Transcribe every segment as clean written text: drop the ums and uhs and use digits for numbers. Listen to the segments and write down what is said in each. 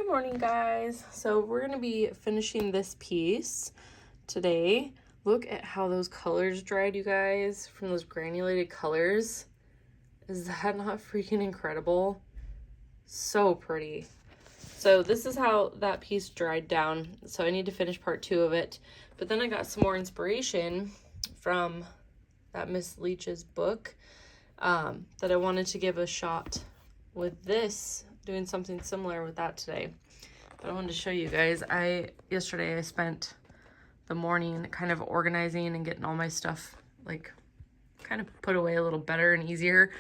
Good morning, guys. So we're going to be finishing this piece today. Look at how those colors dried, you guys, from those granulated colors. Is that not freaking incredible? So pretty. So this is how that piece dried down. So I need to finish part 2 of it. But then I got some more inspiration from that Miss Leach's book that I wanted to give a shot with this, doing something similar with that today. But I wanted to show you guys. Yesterday I spent the morning kind of organizing and getting all my stuff like kind of put away a little better and easier.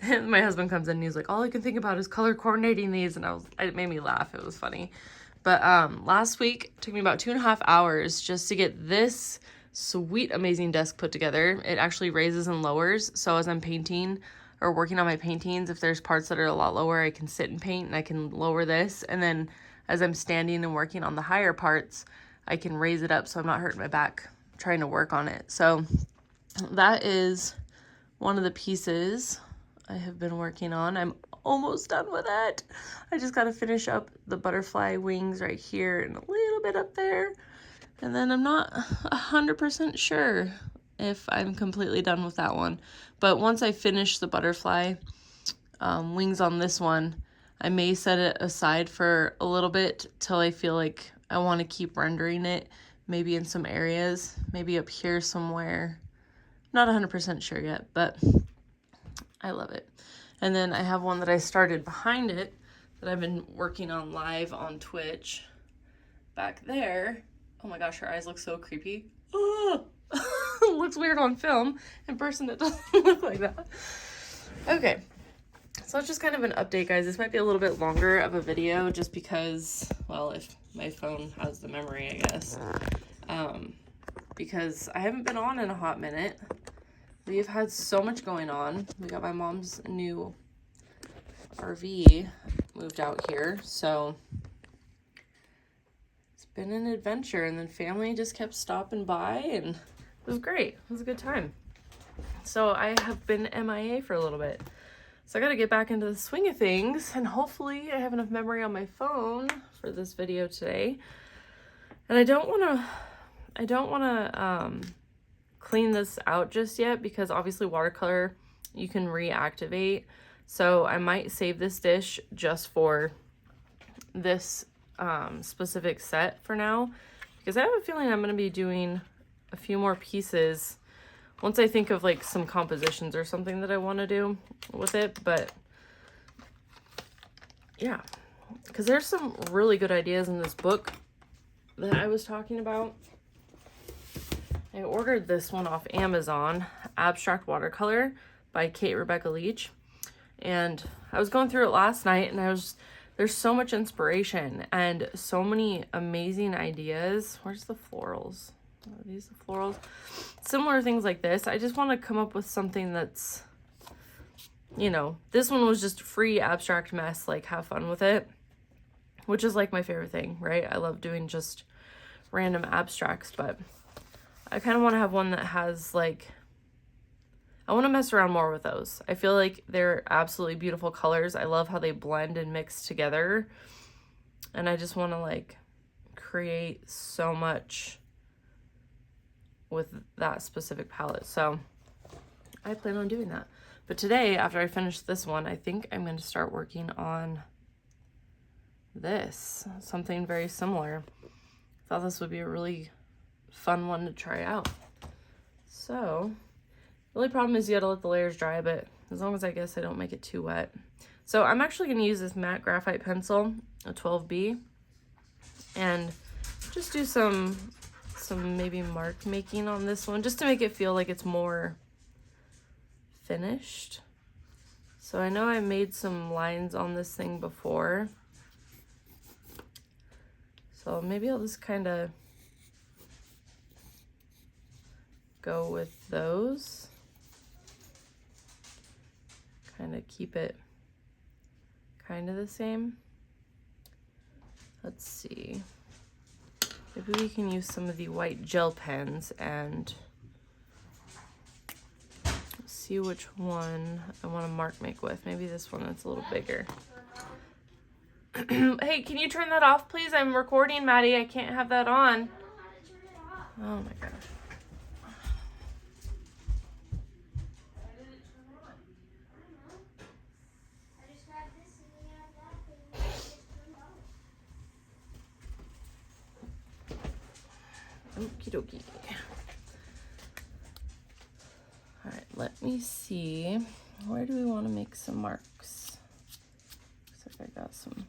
And my husband comes in and he's like, all I can think about is color coordinating these, and it made me laugh. It was funny. But last week it took me about 2.5 hours just to get this sweet, amazing desk put together. It actually raises and lowers. So as I'm painting or working on my paintings, if there's parts that are a lot lower, I can sit and paint and I can lower this. And then as I'm standing and working on the higher parts, I can raise it up so I'm not hurting my back trying to work on it. So that is one of the pieces I have been working on. I'm almost done with it. I just got to finish up the butterfly wings right here and a little bit up there. And then I'm not 100% sure if I'm completely done with that one. But once I finish the butterfly wings on this one, I may set it aside for a little bit till I feel like I want to keep rendering it, maybe in some areas, maybe up here somewhere. Not 100% sure yet, but I love it. And then I have one that I started behind it that I've been working on live on Twitch back there. Oh my gosh, her eyes look so creepy. Oh, it looks weird on film. In person, it doesn't look like that. Okay, so it's just kind of an update, guys. This might be a little bit longer of a video just because, well, if my phone has the memory, I guess. Because I haven't been on in a hot minute. We've had so much going on. We got my mom's new RV moved out here, so it's been an adventure. And then family just kept stopping by, and it was great. It was a good time. So I have been MIA for a little bit. So I got to get back into the swing of things, and hopefully I have enough memory on my phone for this video today. And I don't want to clean this out just yet because obviously watercolor you can reactivate. So I might save this dish just for this specific set for now, because I have a feeling I'm going to be doing a few more pieces once I think of like some compositions or something that I want to do with it. But yeah, because there's some really good ideas in this book that I was talking about. I ordered this one off Amazon, Abstract Watercolor by Kate Rebecca Leach. And I was going through it last night, and there's so much inspiration and so many amazing ideas. Where's the florals? Are these the florals? Similar things like this. I just want to come up with something that's, you know, this one was just free abstract mess, like have fun with it, which is like my favorite thing, right? I love doing just random abstracts, but I kind of want to have one that has like, I want to mess around more with those. I feel like they're absolutely beautiful colors. I love how they blend and mix together. And I just want to like create so much with that specific palette. So I plan on doing that. But today, after I finish this one, I think I'm going to start working on this, something very similar. I thought this would be a really fun one to try out. So the only problem is you gotta let the layers dry, but as long as I guess I don't make it too wet. So I'm actually gonna use this matte graphite pencil, a 12B, and just do some maybe mark making on this one, just to make it feel like it's more finished. So I know I made some lines on this thing before, so maybe I'll just kind of go with those. Kind of keep it kind of the same. Let's see. Maybe we can use some of the white gel pens and see which one I want to mark make with. Maybe this one that's a little bigger. Hey, can you turn that off, please? I'm recording, Maddie. I can't have that on. I don't know how to turn it off. Oh my gosh. I just grabbed this and we have that thing and it just turned on. Okie dokie. All right, let me see. Where do we want to make some marks? Looks like I got some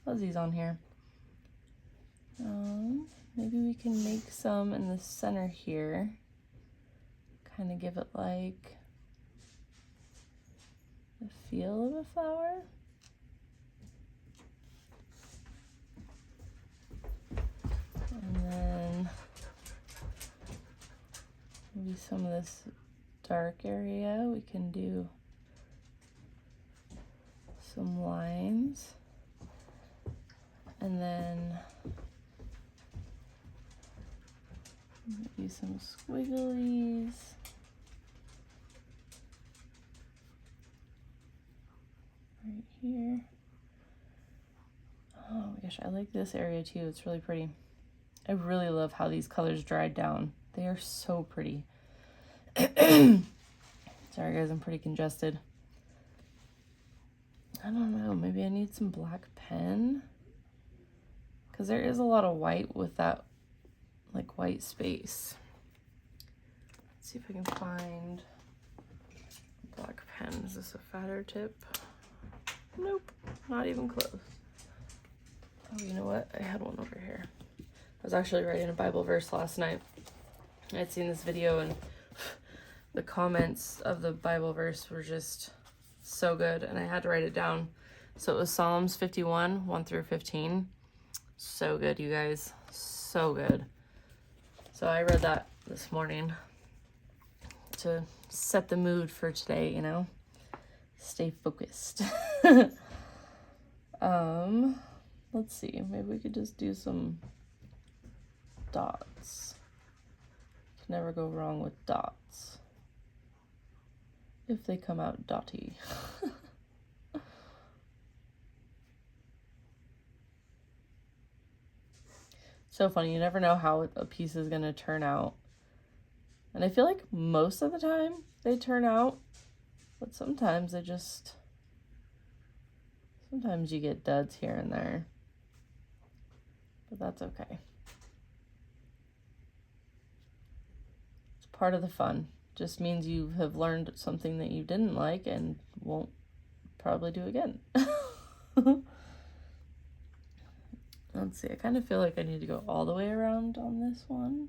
fuzzies on here. Maybe we can make some in the center here. Kind of give it like the feel of a flower. And then maybe some of this dark area, we can do some lines. And then maybe some squigglies. Right here. Oh my gosh, I like this area too. It's really pretty. I really love how these colors dried down. They are so pretty. Sorry guys, I'm pretty congested. I don't know, maybe I need some black pen. Because there is a lot of white with that like white space. Let's see if I can find a black pen. Is this a fatter tip? Nope, not even close. Oh, you know what? I had one over here. I was actually writing a Bible verse last night. I'd seen this video and the comments of the Bible verse were just so good and I had to write it down. So it was Psalms 51, 1 through 15. So good, you guys. So good. So I read that this morning to set the mood for today, you know? Stay focused. Let's see. Maybe we could just do some dots. Can never go wrong with dots. If they come out dotty. So funny, you never know how a piece is going to turn out. And I feel like most of the time they turn out, but sometimes sometimes you get duds here and there. But that's okay. It's part of the fun. Just means you have learned something that you didn't like and won't probably do again. Let's see, I kind of feel like I need to go all the way around on this one.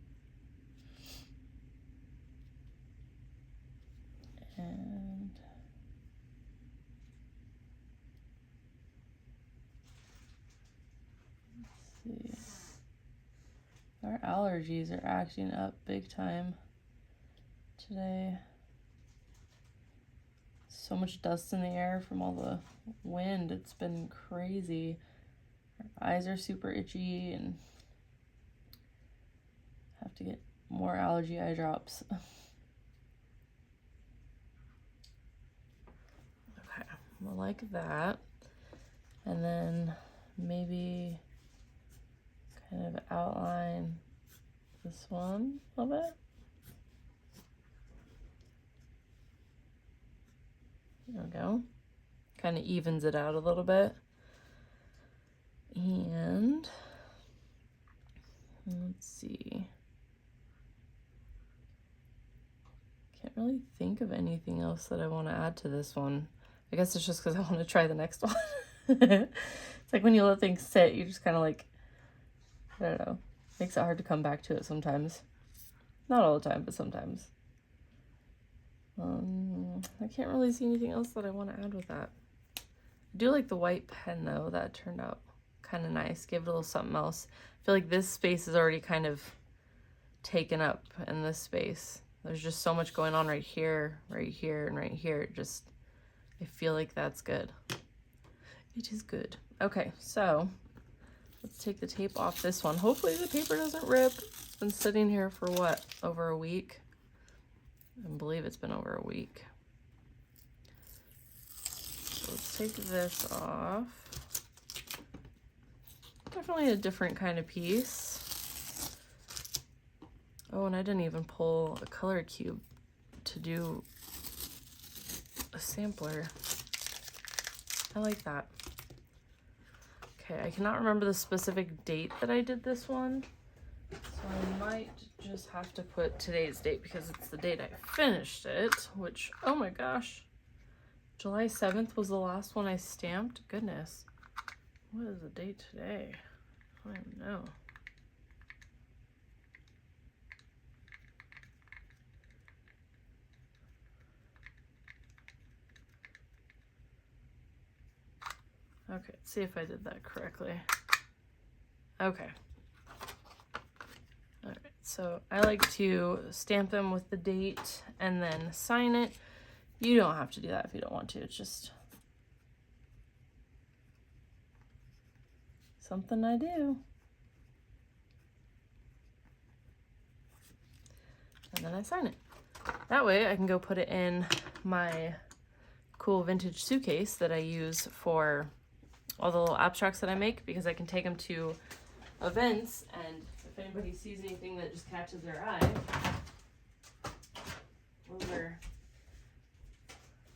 And let's see. Our allergies are acting up big time today. So much dust in the air from all the wind. It's been crazy. Our eyes are super itchy and have to get more allergy eye drops. Okay, well, like that. And then maybe kind of outline this one a little bit. There we go. Kind of evens it out a little bit. And let's see. Can't really think of anything else that I want to add to this one. I guess it's just because I want to try the next one. It's like when you let things sit, you just kind of like, I don't know, makes it hard to come back to it sometimes. Not all the time, but sometimes. I can't really see anything else that I want to add with that. I do like the white pen though. That turned out kind of nice. Gave it a little something else. I feel like this space is already kind of taken up in this space. There's just so much going on right here, and right here. I feel like that's good. It is good. Okay, so let's take the tape off this one. Hopefully the paper doesn't rip. It's been sitting here for what, over a week? I believe it's been over a week. So let's take this off. definitely a different kind of piece. Oh, and I didn't even pull a color cube to do a sampler. I like that. Okay, I cannot remember the specific date that I did this one, so I might just have to put today's date because it's the date I finished it, which, oh my gosh, July 7th was the last one I stamped. Goodness, what is the date today? I don't even know. Okay, let's see if I did that correctly. Okay. All right, so I like to stamp them with the date and then sign it. You don't have to do that if you don't want to. It's just something I do. And then I sign it. That way I can go put it in my cool vintage suitcase that I use for all the little abstracts that I make, because I can take them to events, and if anybody sees anything that just catches their eye, those are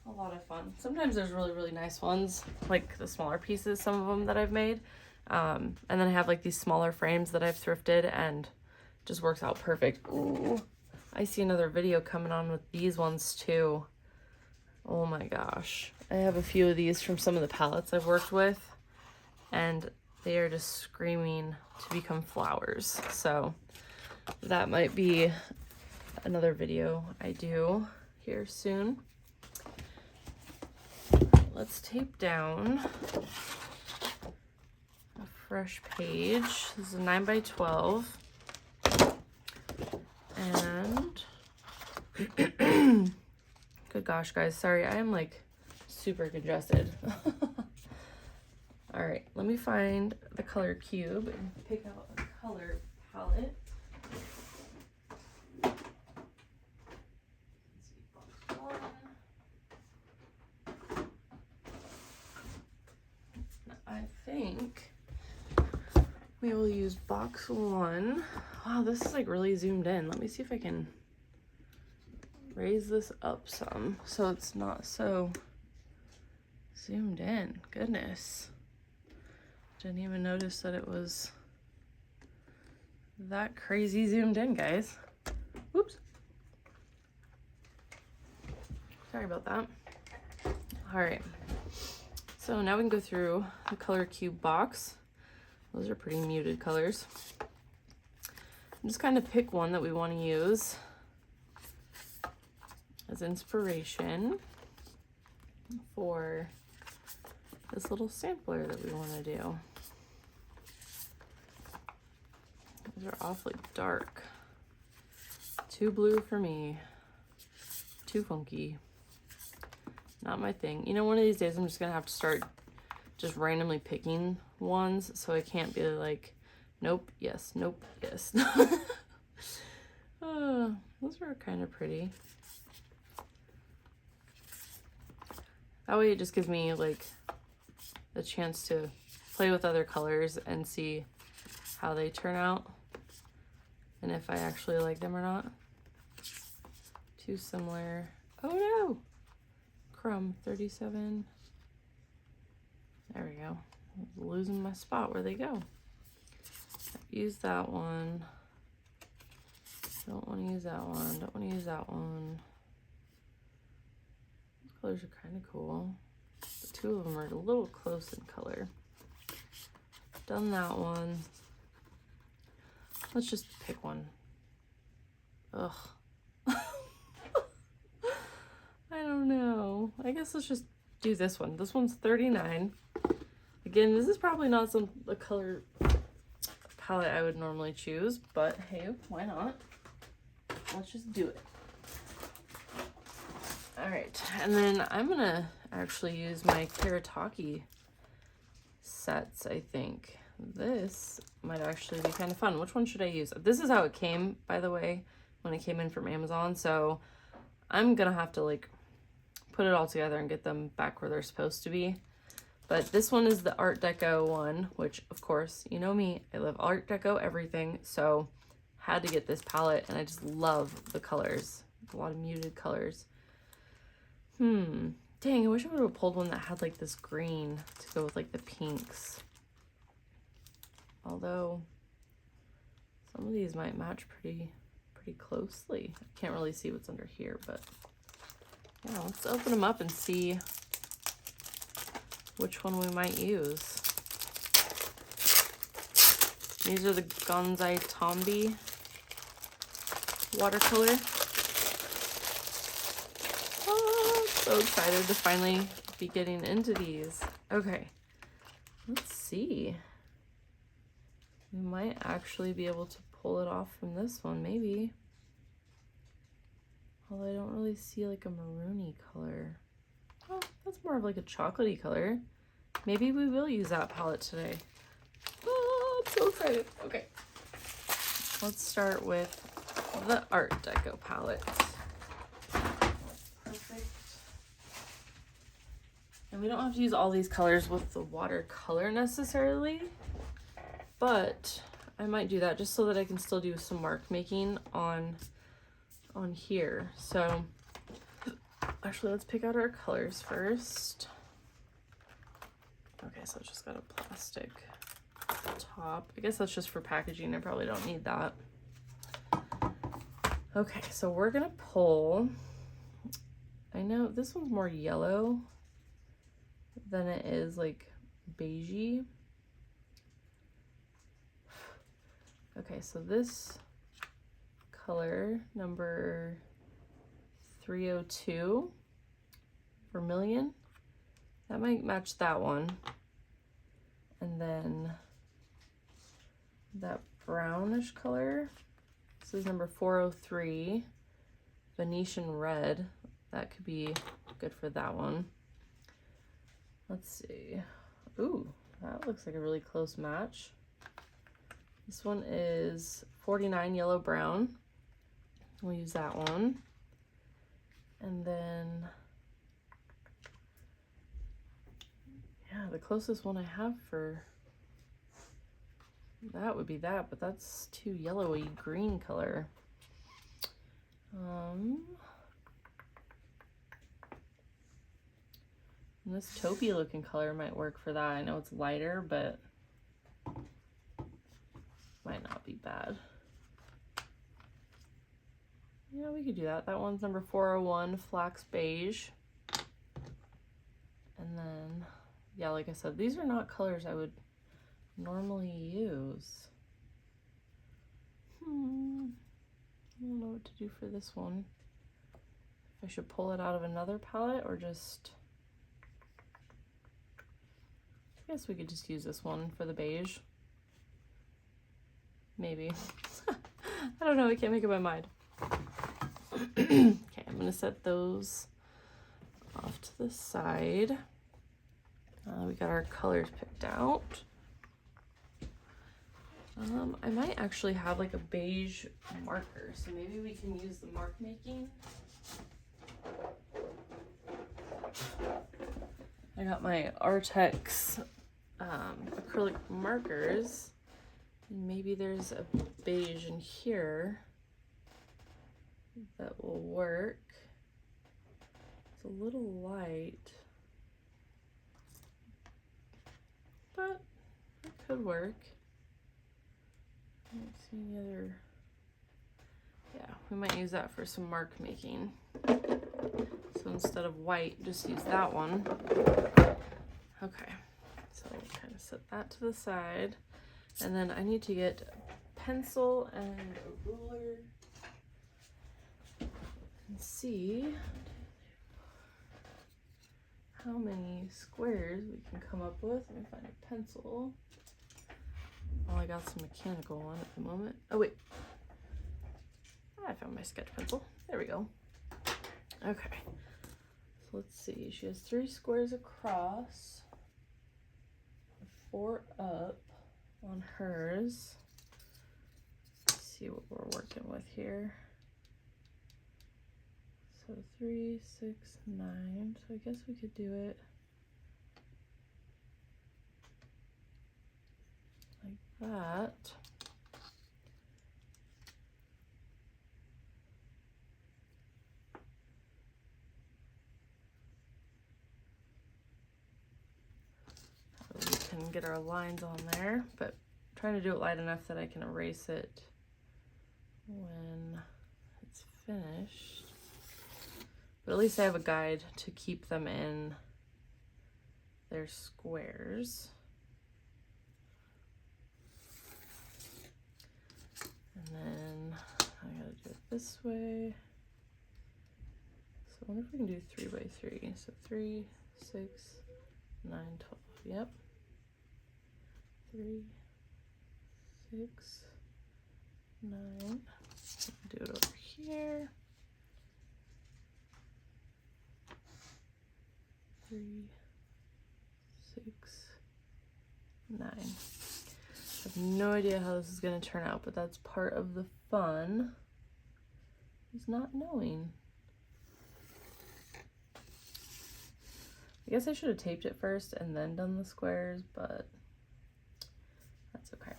a lot of fun. Sometimes there's really, really nice ones, like the smaller pieces, some of them that I've made. And then I have like these smaller frames that I've thrifted, and just works out perfect. Ooh, I see another video coming on with these ones too. Oh my gosh. I have a few of these from some of the palettes I've worked with, and they are just screaming to become flowers. So that might be another video I do here soon. Let's tape down a fresh page. This is a 9x12. And good gosh, guys, sorry, I am like super congested. All right, let me find the color cube and pick out a color palette. Let's see, box 1. I think we will use box 1. Wow, this is like really zoomed in. Let me see if I can raise this up some so it's not so zoomed in. Goodness. Didn't even notice that it was that crazy zoomed in, guys. Whoops. Sorry about that. All right. So now we can go through the color cube box. Those are pretty muted colors. Just kind of pick one that we want to use as inspiration for this little sampler that we want to do. These are awfully dark. Too blue for me. Too funky. Not my thing. You know, one of these days I'm just gonna have to start just randomly picking ones, so I can't be like, nope, yes, nope, yes. Those are kind of pretty. That way it just gives me like the chance to play with other colors and see how they turn out and if I actually like them or not. Too similar. Oh no! Crumb 37. There we go. I'm losing my spot. Where they go? Use that one. Don't want to use that one. Don't want to use that one. These colors are kind of cool. The two of them are a little close in color. Done that one. Let's just pick one. Ugh. I don't know. I guess let's just do this one. This one's 39. Again, this is probably not a color palette I would normally choose, but hey, why not? Let's just do it. All right, and then I'm gonna actually use my Karataki sets, I think. This might actually be kind of fun. Which one should I use? This is how it came, by the way, when it came in from Amazon, so I'm gonna have to like put it all together and get them back where they're supposed to be. But this one is the Art Deco one, which of course, you know me, I love Art Deco everything. So had to get this palette, and I just love the colors. A lot of muted colors. Dang, I wish I would have pulled one that had like this green to go with like the pinks. Although some of these might match pretty closely. I can't really see what's under here, but yeah, let's open them up and see which one we might use. These are the Gonzai Tombi watercolor. Oh, so excited to finally be getting into these. Okay, let's see. We might actually be able to pull it off from this one, maybe. Although I don't really see like a maroony color. Oh, that's more of like a chocolatey color. Maybe we will use that palette today. Oh, I'm so excited. Okay. Let's start with the Art Deco palette. Perfect. And we don't have to use all these colors with the watercolor necessarily, but I might do that just so that I can still do some mark making on here. So actually, let's pick out our colors first. Okay, so it's just got a plastic top. I guess that's just for packaging. I probably don't need that. Okay, so we're gonna pull, I know this one's more yellow than it is like beigey. Okay, so this color, number 302, Vermilion, that might match that one. And then that brownish color, this is number 403, Venetian Red, that could be good for that one. Let's see. Ooh, that looks like a really close match. This one is 49 Yellow Brown. We'll use that one. And then, yeah, the closest one I have for that would be that, but that's too yellowy green color. And this taupey looking color might work for that. I know it's lighter, but might not be bad. Yeah, we could do that. That one's number 401, Flax Beige. And then, yeah, like I said, these are not colors I would normally use. I don't know what to do for this one. If I should pull it out of another palette or just, I guess we could just use this one for the beige. Maybe. I don't know, I can't make up my mind. Okay, I'm gonna set those off to the side. We got our colors picked out. I might actually have like a beige marker, so maybe we can use the mark making. I got my Artex acrylic markers. Maybe there's a beige in here that will work. It's a little light, but it could work. I don't see any other. Yeah, we might use that for some mark making. So instead of white, just use that one. Okay, so we'll kind of set that to the side. And then I need to get a pencil and a ruler and see how many squares we can come up with. Let me find a pencil. Oh, I got some mechanical one at the moment. Oh wait, I found my sketch pencil. There we go. Okay, so let's see. She has 3 squares across, 4 up on hers. Let's see what we're working with here. So 3, 6, 9. So I guess we could do it like that. We can get our lines on there, but I'm trying to do it light enough that I can erase it when it's finished. But at least I have a guide to keep them in their squares. And then I gotta do it this way. So I wonder if we can do 3 by 3. So 3, 6, 9, 12. Yep. 3, 6, 9. Do it over here. 3, 6, 9. I have no idea how this is going to turn out, but that's part of the fun, is not knowing. I guess I should have taped it first and then done the squares, but that's okay.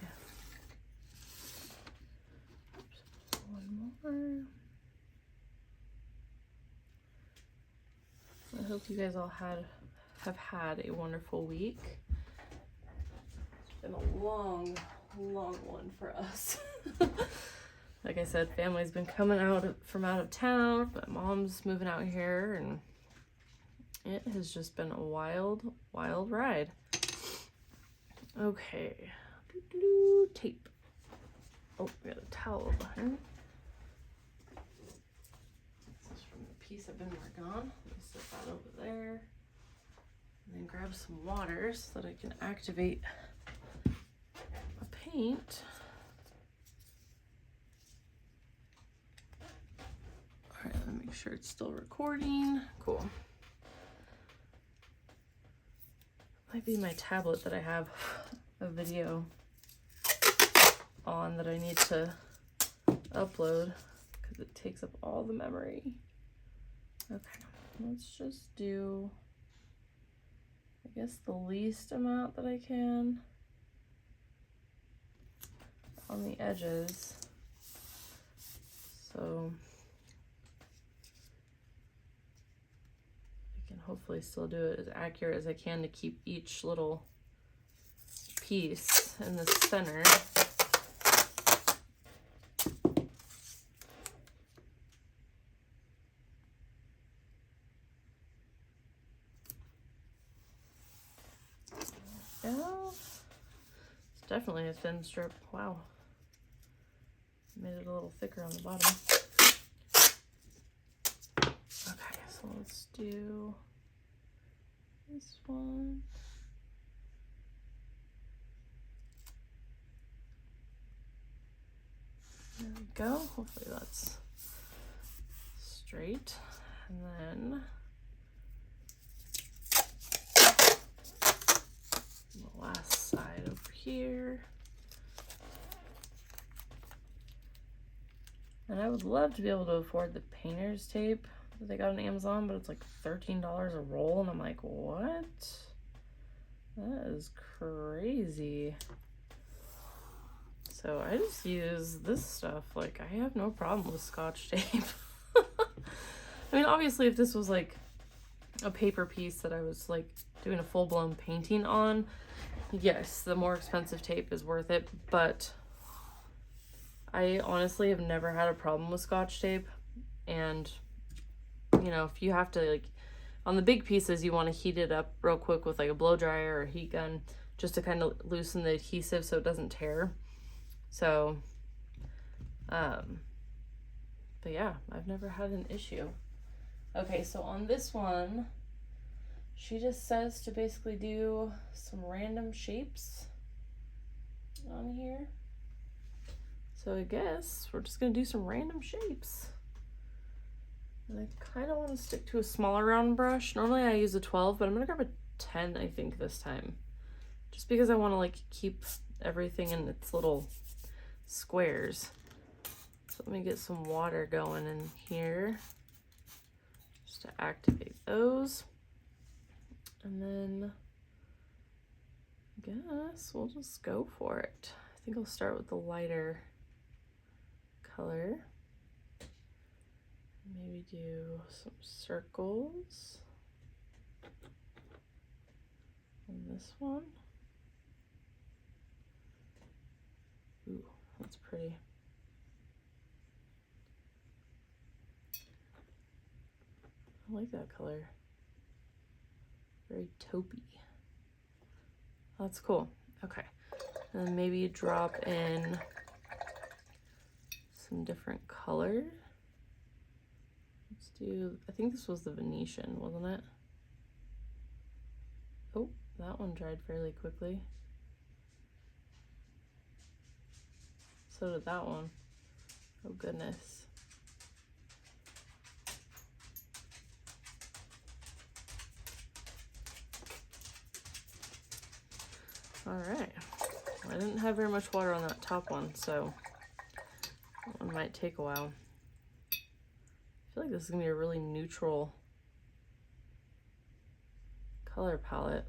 One more. I hope you guys all have had a wonderful week. It's been a long one for us. Like I said, family's been coming from out of town. My mom's moving out here, and it has just been a wild ride. Okay, tape. Oh, we got a towel over here. This is from the piece I've been working on. Let me set that over there. And then grab some water so that I can activate a paint. All right, let me make sure it's still recording. Cool. Might be my tablet that I have a video on that I need to upload because it takes up all the memory. Okay, let's just do, I guess, the least amount that I can on the edges. So I can hopefully still do it as accurate as I can to keep each little piece in the center. Yeah, it's definitely a thin strip. Wow. Made it a little thicker on the bottom. Okay, so let's do this one. There we go. Hopefully that's straight. And then the last side over here. And I would love to be able to afford the painter's tape that they got on Amazon, but it's like $13 a roll, and I'm like, what? That is crazy. So I just use this stuff. Like, I have no problem with Scotch tape. I mean, obviously, if this was like a paper piece that I was like doing a full-blown painting on, yes, the more expensive tape is worth it, but I honestly have never had a problem with Scotch tape. And you know, if you have to, like, on the big pieces, you want to heat it up real quick with like a blow dryer or a heat gun just to kind of loosen the adhesive so it doesn't tear. So but yeah, I've never had an issue. Okay, so on this one, she just says to basically do some random shapes on here. So I guess we're just gonna do some random shapes. And I kind of want to stick to a smaller round brush. Normally I use a 12, but I'm gonna grab a 10, I think, this time. Just because I want to like keep everything in its little squares. So let me get some water going in here just to activate those. And then I guess we'll just go for it. I think I'll start with the lighter color. Maybe do some circles on this one. Ooh, that's pretty. I like that color. Very taupey. That's cool. Okay. And then maybe drop in some different color. Let's do, I think this was the Venetian, wasn't it? Oh, that one dried fairly quickly. So did that one. Oh goodness. All right. I didn't have very much water on that top one, so that one might take a while. I feel like this is gonna be a really neutral color palette.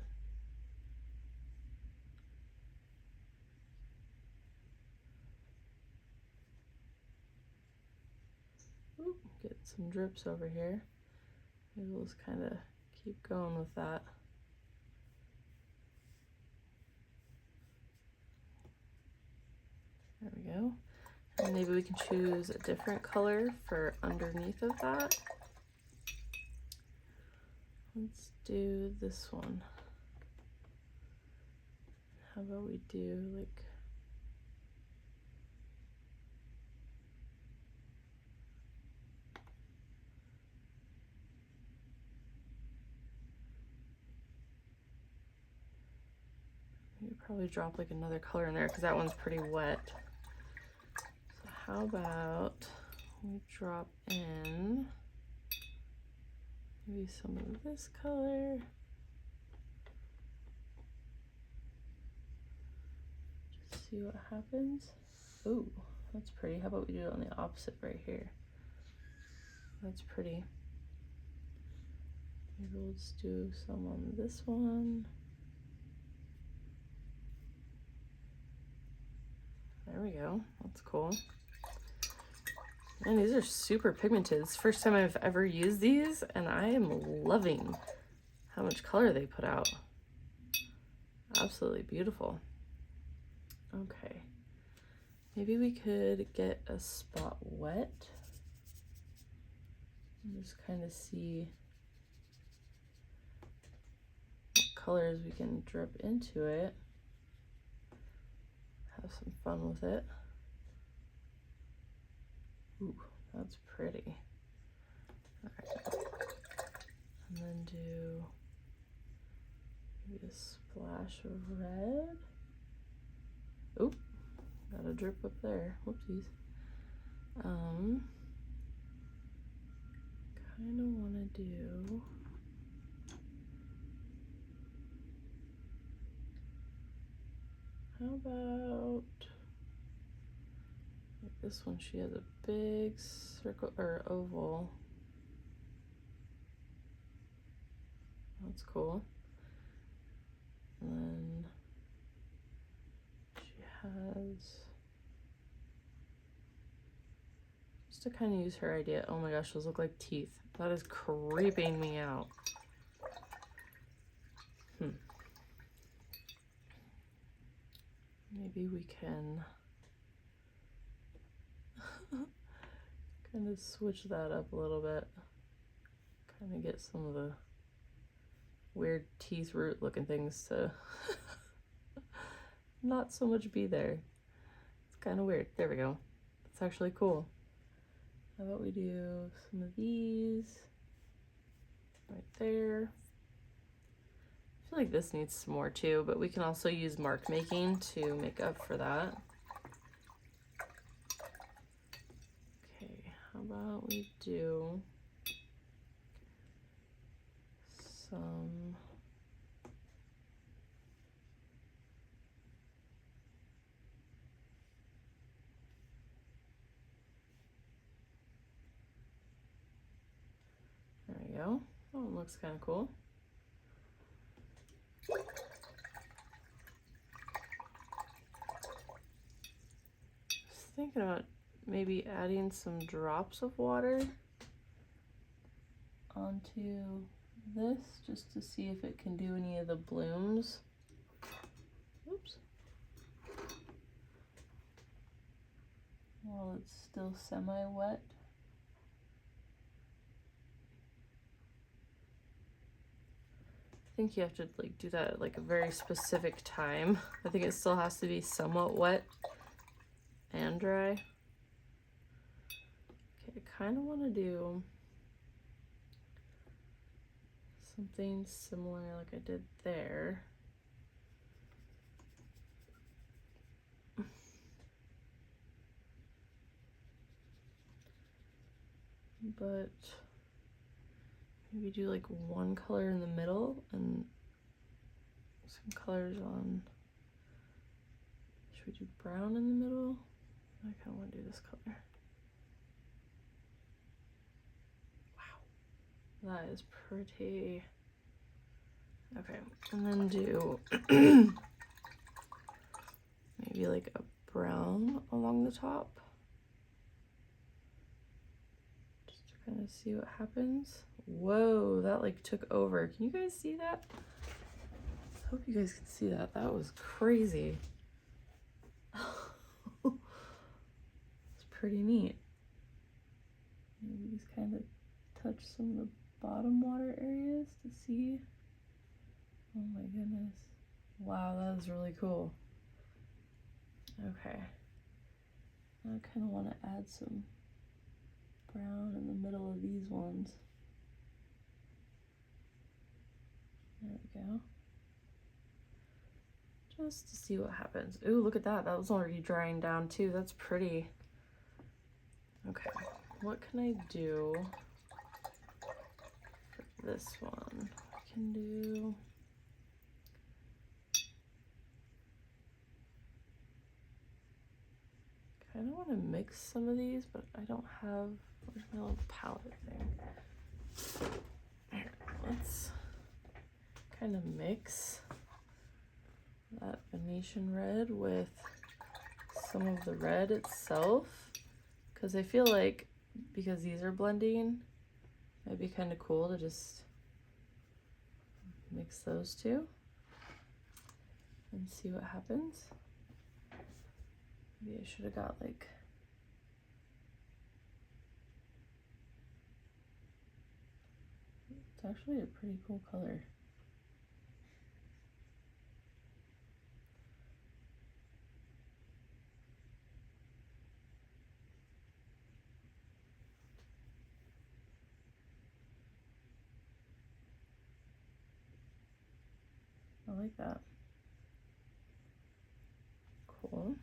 Ooh, get some drips over here. Maybe we'll just kind of keep going with that. There we go. And maybe we can choose a different color for underneath of that. Let's do this one. How about we do like you probably drop like another color in there because that one's pretty wet. So how about we drop in maybe some of this color. Just see what happens. Ooh, that's pretty. How about we do it on the opposite right here? That's pretty. Maybe we'll just do some on this one. There we go. That's cool. And these are super pigmented. It's the first time I've ever used these, and I am loving how much color they put out. Absolutely beautiful. Okay. Maybe we could get a spot wet and just kind of see what colors we can drip into it. Have some fun with it. Ooh, that's pretty. All right. And then do maybe a splash of red. Oop, got a drip up there. Whoopsies. Kind of want to do how about like this one? She has a big circle or oval. That's cool. And then she has, just to kind of use her idea. Oh my gosh, those look like teeth. That is creeping me out. Maybe we can kind of switch that up a little bit. Kind of get some of the weird teeth root looking things to not so much be there. It's kind of weird. There we go. That's actually cool. How about we do some of these right there. I feel like this needs some more too, but we can also use mark making to make up for that. Okay, how about we do some there we go. That one looks kind of cool. thinking about maybe adding some drops of water onto this just to see if it can do any of the blooms. Oops. While it's still semi-wet. I think you have to like do that at like a very specific time. I think it still has to be somewhat wet and dry. Okay, I kind of want to do something similar like I did there. But maybe do like one color in the middle and some colors on. Should we do brown in the middle? I kind of want to do this color. Wow, that is pretty. Okay, and then do maybe like a brown along the top. Just to kind of see what happens. Whoa, that like took over. Can you guys see that? I hope you guys can see that. That was crazy. It's pretty neat. Maybe just kind of touch some of the bottom water areas to see. Oh my goodness. Wow, that is really cool. Okay. I kind of want to add some brown in the middle of these ones. There we go. Just to see what happens. Ooh, look at that. That was already drying down too. That's pretty. Okay, what can I do for this one? I can do... I kind of want to mix some of these, but I don't have... Where's my little palette thing? Here, let's kind of mix that Venetian red with some of the red itself, because I feel like because these are blending, it'd be kind of cool to just mix those two and see what happens. Maybe I should have got like it's actually a pretty cool color. I like that. Cool.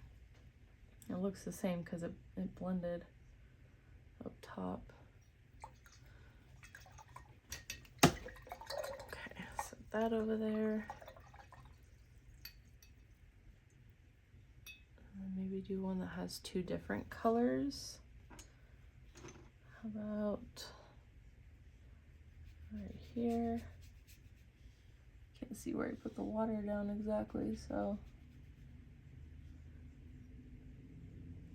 It looks the same because it blended up top. Okay, set that over there. And then maybe do one that has two different colors. How about right here? Can't see where I put the water down exactly, so.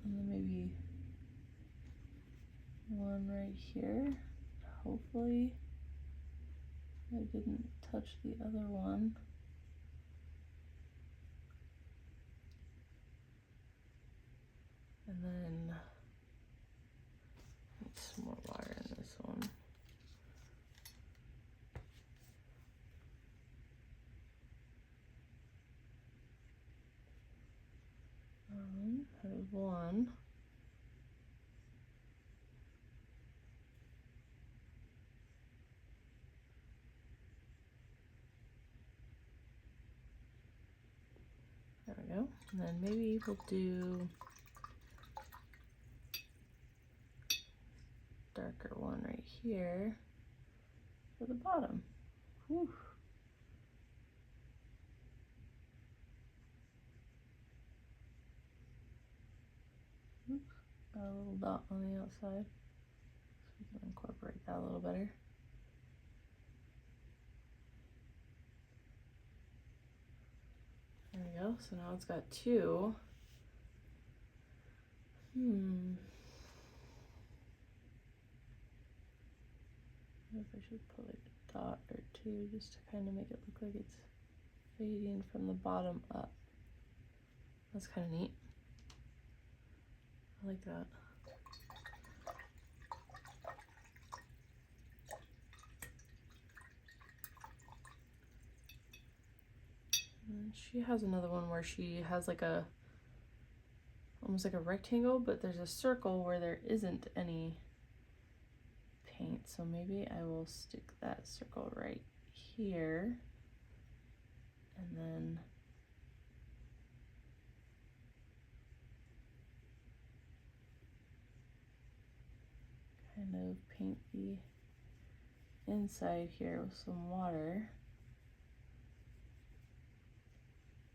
And then maybe one right here. Hopefully I didn't touch the other one. And then need some more water in this one. There's one. There we go. And then maybe we'll do darker one right here for the bottom. Whew. Oops, got a little dot on the outside, so we can incorporate that a little better. There we go. So now it's got two I don't know if I should put like a dot or two just to kind of make it look like it's fading from the bottom up. That's kind of neat. I like that. And she has another one where she has like a almost like a rectangle, but there's a circle where there isn't any paint. So maybe I will stick that circle right here, and then kind of paint the inside here with some water,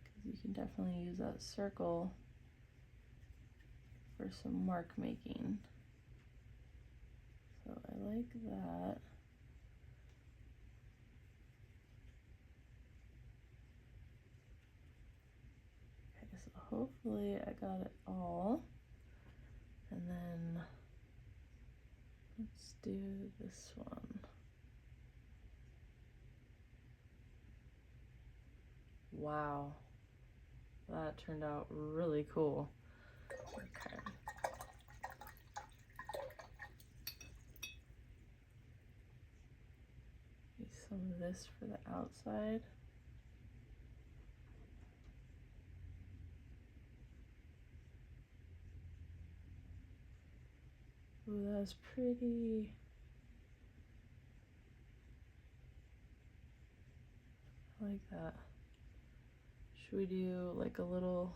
because you can definitely use that circle for some mark making. So I like that. Okay, so hopefully I got it all. And then let's do this one. Wow, that turned out really cool. Okay. Use some of this for the outside. Ooh, that was pretty. I like that. Should we do like a little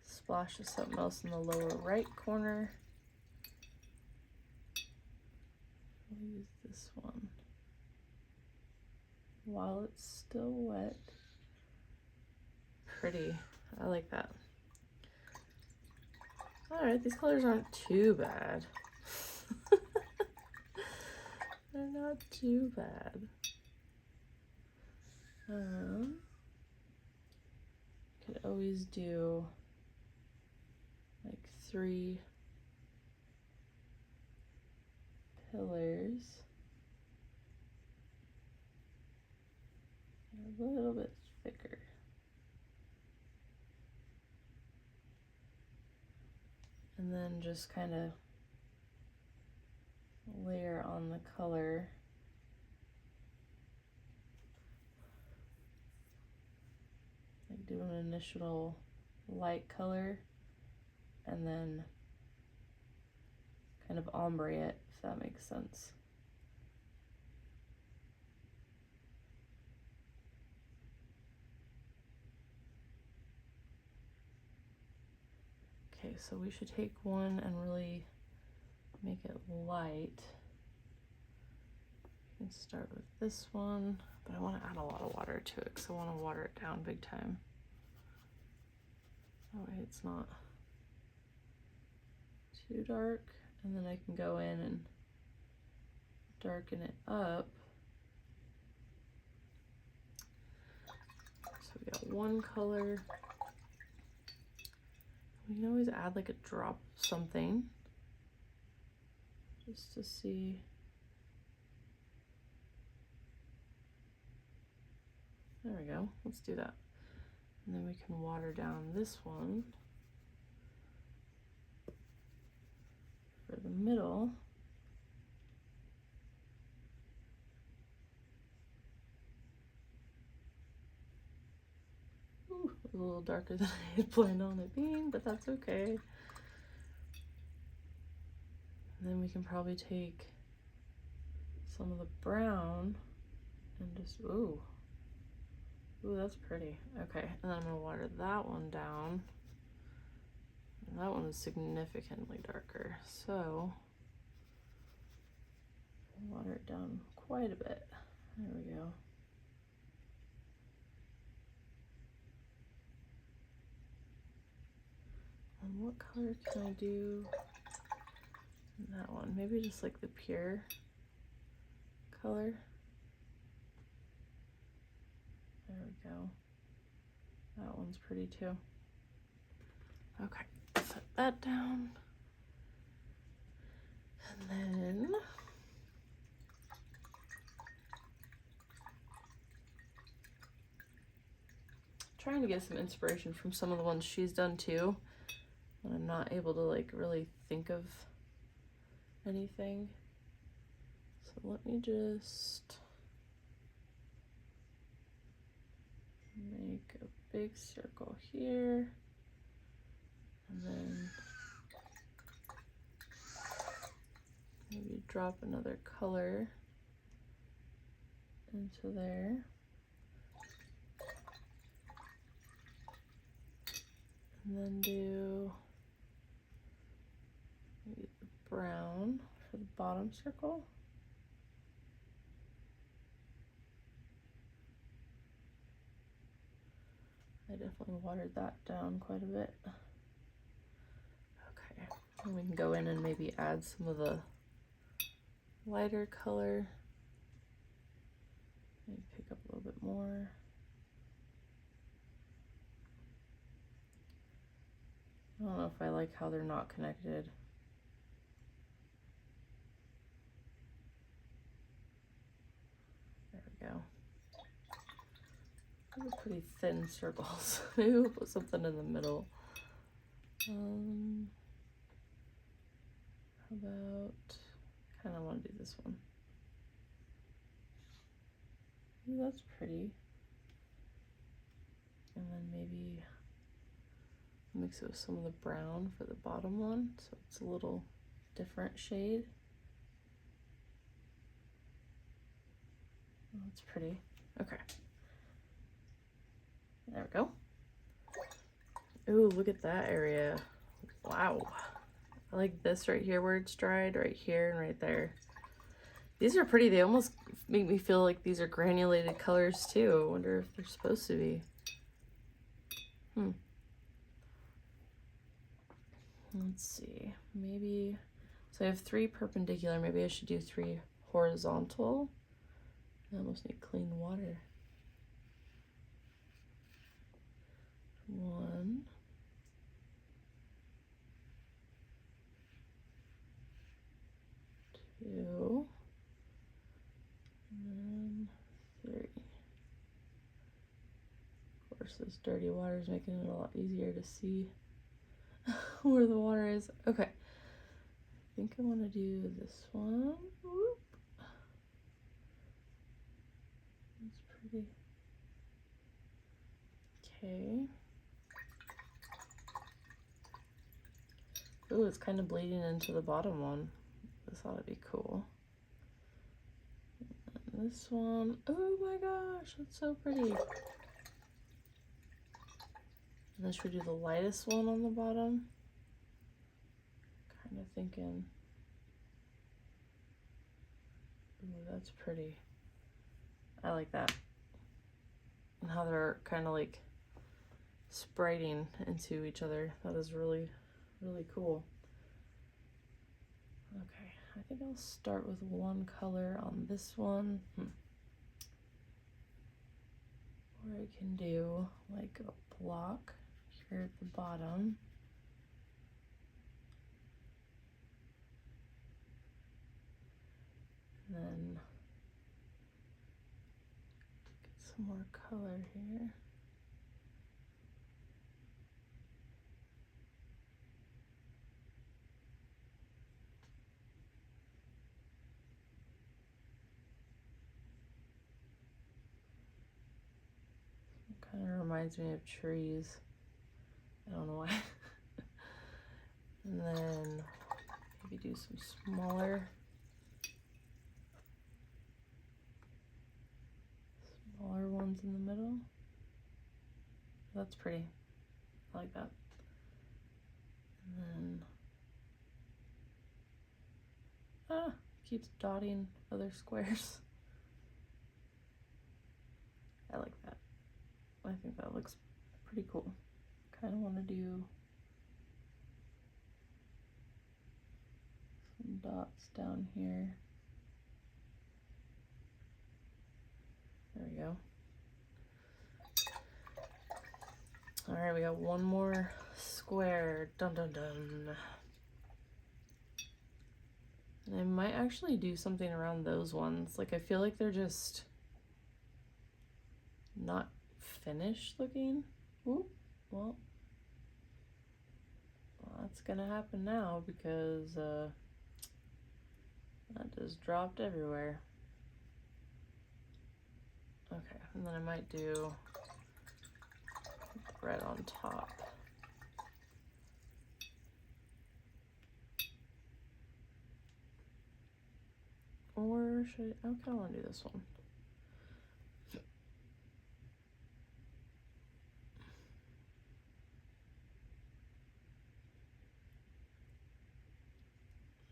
splash of something else in the lower right corner? We'll use this one while it's still wet. Pretty. I like that. Alright, these colors aren't too bad. They're not too bad. Could always do like 3 pillars. A little bit thicker. And then just kind of layer on the color. Like do an initial light color and then kind of ombre it, if that makes sense. Okay, so we should take one and really make it light. You can start with this one, but I want to add a lot of water to it because I want to water it down big time. That way it's not too dark, and then I can go in and darken it up. So we got one color. We can always add like a drop of something just to see. There we go. Let's do that. And then we can water down this one for the middle. Ooh, it was a little darker than I had planned on it being, but that's okay. And then we can probably take some of the brown and just, ooh, that's pretty. Okay, and then I'm gonna water that one down. And that one is significantly darker, so water it down quite a bit. There we go. And what color can I do in that one? Maybe just like the pure color. There we go. That one's pretty too. Okay, so that down. And then trying to get some inspiration from some of the ones she's done too. And I'm not able to like really think of anything. So let me just make a big circle here. And then maybe drop another color into there. And then do maybe the brown for the bottom circle. I definitely watered that down quite a bit. Okay, and we can go in and maybe add some of the lighter color. Maybe pick up a little bit more. I don't know if I like how they're not connected. There we go. Those are pretty thin circles. Maybe we'll put something in the middle. How about, kind of want to do this one. Ooh, that's pretty. And then maybe mix it with some of the brown for the bottom one, so it's a little different shade. Oh, that's pretty. Okay. There we go. Ooh, look at that area. Wow. I like this right here where it's dried, right here and right there. These are pretty. They almost make me feel like these are granulated colors too. I wonder if they're supposed to be. Let's see. Maybe, so I have 3 perpendicular. Maybe I should do 3 horizontal. I almost need clean water. 1, 2, and 3. Of course, this dirty water is making it a lot easier to see where the water is. Okay. I think I want to do this one. Whoop. That's pretty. Okay. Ooh, it's kind of bleeding into the bottom one. This ought to be cool. And this one, oh my gosh, that's so pretty. And then should we do the lightest one on the bottom? Kind of thinking, ooh, that's pretty. I like that. And how they're kind of like spriting into each other. That is really, really cool. Okay, I think I'll start with one color on this one. Or I can do like a block here at the bottom. And then get some more color here. Kind of reminds me of trees. I don't know why. And then maybe do some smaller ones in the middle. That's pretty. I like that. And then keeps dotting other squares. I like that. I think that looks pretty cool. Kind of want to do some dots down here. There we go. All right, we got one more square. Dun dun dun. And I might actually do something around those ones. Like, I feel like they're just not finished looking. Ooh, well, that's gonna happen now because that just dropped everywhere. Okay, and then I might do red on top. Or should I kind of want to do this one.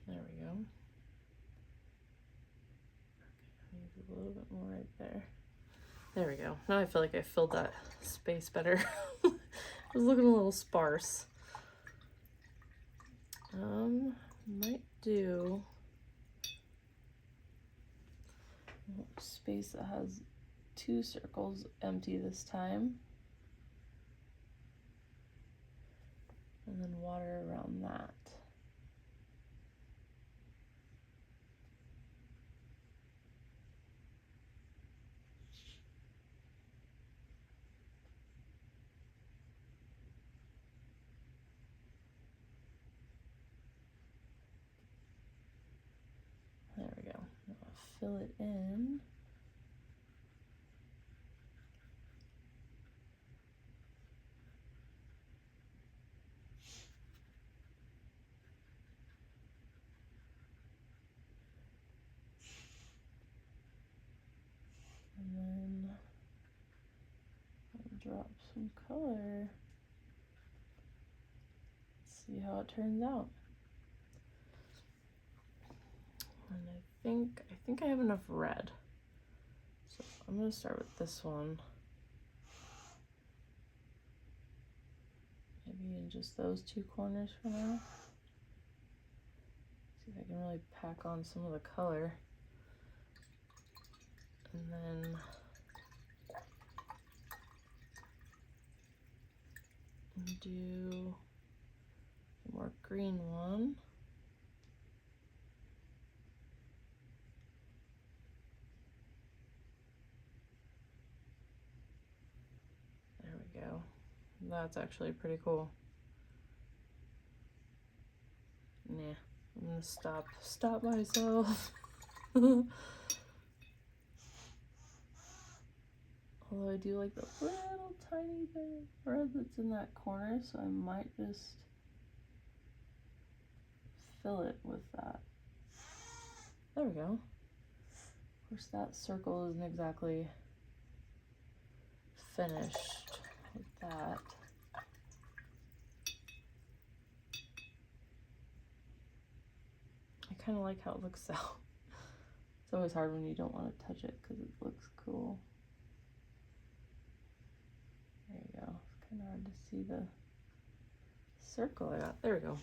There we go. Okay, I need a little bit more right there. There we go. Now I feel like I filled that space better. It was looking a little sparse. Might do space that has 2 circles empty this time. And then water around that. There we go. Now I'll fill it in. And then I'll drop some color. See how it turns out. And I think I have enough red. So I'm gonna start with this one. Maybe in just those 2 corners for now. See if I can really pack on some of the color. And then do a more green one. There we go. That's actually pretty cool. Nah, I'm gonna stop myself. Although I do like the little tiny bit of red that's in that corner, so I might just fill it with that. There we go. Of course, that circle isn't exactly finished with that. I kind of like how it looks out. It's always hard when you don't want to touch it because it looks cool. There you go. It's kind of hard to see the circle I got. There we go.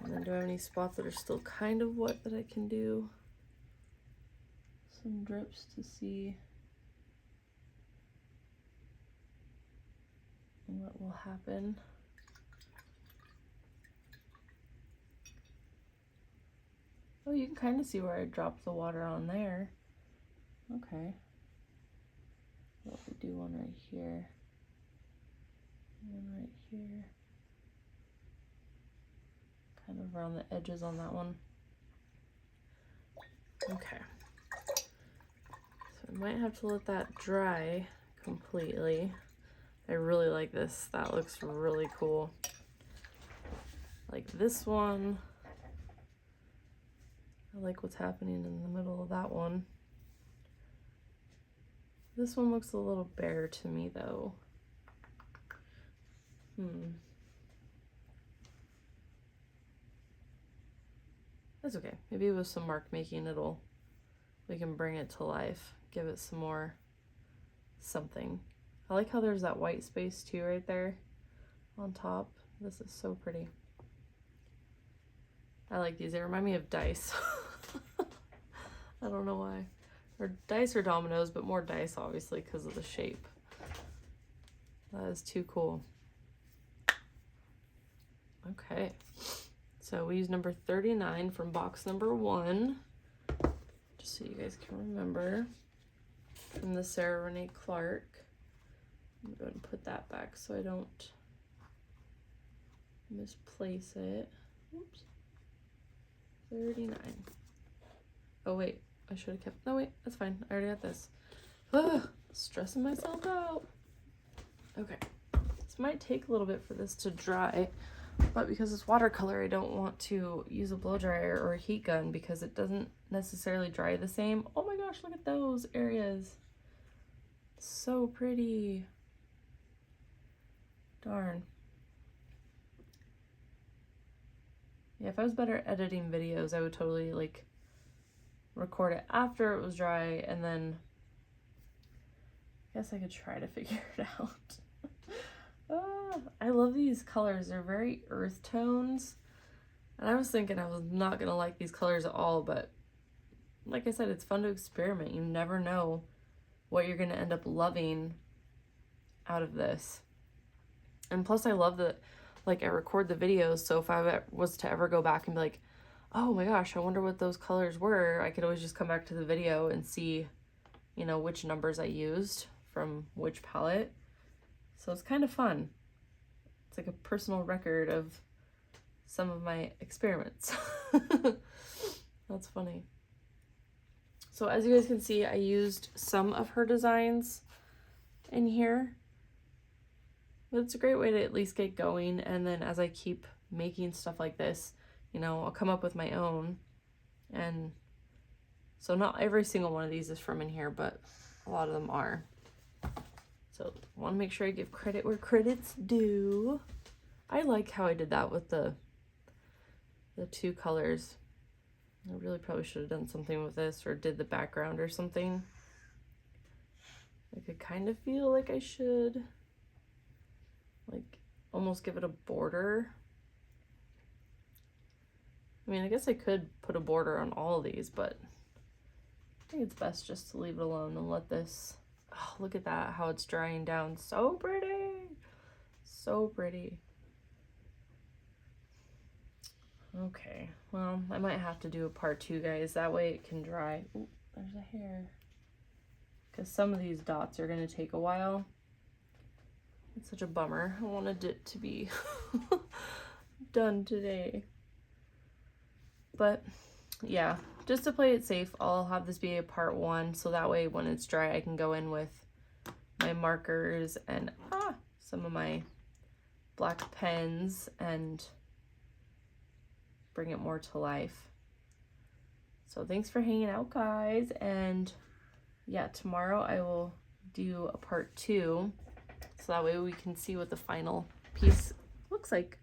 And then do I have any spots that are still kind of wet that I can do some drips to see what will happen? Oh, you can kind of see where I dropped the water on there. Okay. Well, we do one right here. One right here. Kind of around the edges on that one. Okay. So I might have to let that dry completely. I really like this. That looks really cool. Like this one. I like what's happening in the middle of that one. This one looks a little bare to me though. That's okay. Maybe with some mark making we can bring it to life. Give it some more something. I like how there's that white space too right there on top. This is so pretty. I like these. They remind me of dice. I don't know why. Or dice or dominoes, but more dice obviously because of the shape. That is too cool. Okay, so we use number 39 from box number 1, just so you guys can remember, from the Sarah Renee Clark. I'm going to go ahead and put that back so I don't misplace it. Oops. 39. Oh wait, I should have kept, no wait, that's fine, I already got this. Ugh, stressing myself out. Okay, this might take a little bit for this to dry, but because it's watercolor, I don't want to use a blow dryer or a heat gun because it doesn't necessarily dry the same. Oh my gosh, look at those areas. So pretty. Darn. Yeah, if I was better at editing videos, I would totally like record it after it was dry, and then I guess I could try to figure it out. I love these colors. They're very earth tones. And I was thinking I was not going to like these colors at all, but like I said, it's fun to experiment. You never know what you're going to end up loving out of this. And plus I love that, like, I record the videos, so if I was to ever go back and be like, oh my gosh, I wonder what those colors were, I could always just come back to the video and see, you know, which numbers I used from which palette. So it's kind of fun. It's like a personal record of some of my experiments. That's funny. So as you guys can see, I used some of her designs in here. But it's a great way to at least get going, and then as I keep making stuff like this, you know, I'll come up with my own. And so not every single one of these is from in here, but a lot of them are. So I want to make sure I give credit where credit's due. I like how I did that with the two colors. I really probably should have done something with this or did the background or something. I could kind of feel like I should like almost give it a border. I mean, I guess I could put a border on all of these, but I think it's best just to leave it alone and let this, oh, look at that, how it's drying down. So pretty. So pretty. Okay, well, I might have to do a part 2, guys. That way it can dry. Ooh, there's a hair. Because some of these dots are going to take a while. It's such a bummer. I wanted it to be done today. But yeah, just to play it safe, I'll have this be a part 1. So that way when it's dry, I can go in with my markers and some of my black pens and bring it more to life. So thanks for hanging out, guys, and yeah, tomorrow I will do a part 2 so that way we can see what the final piece looks like.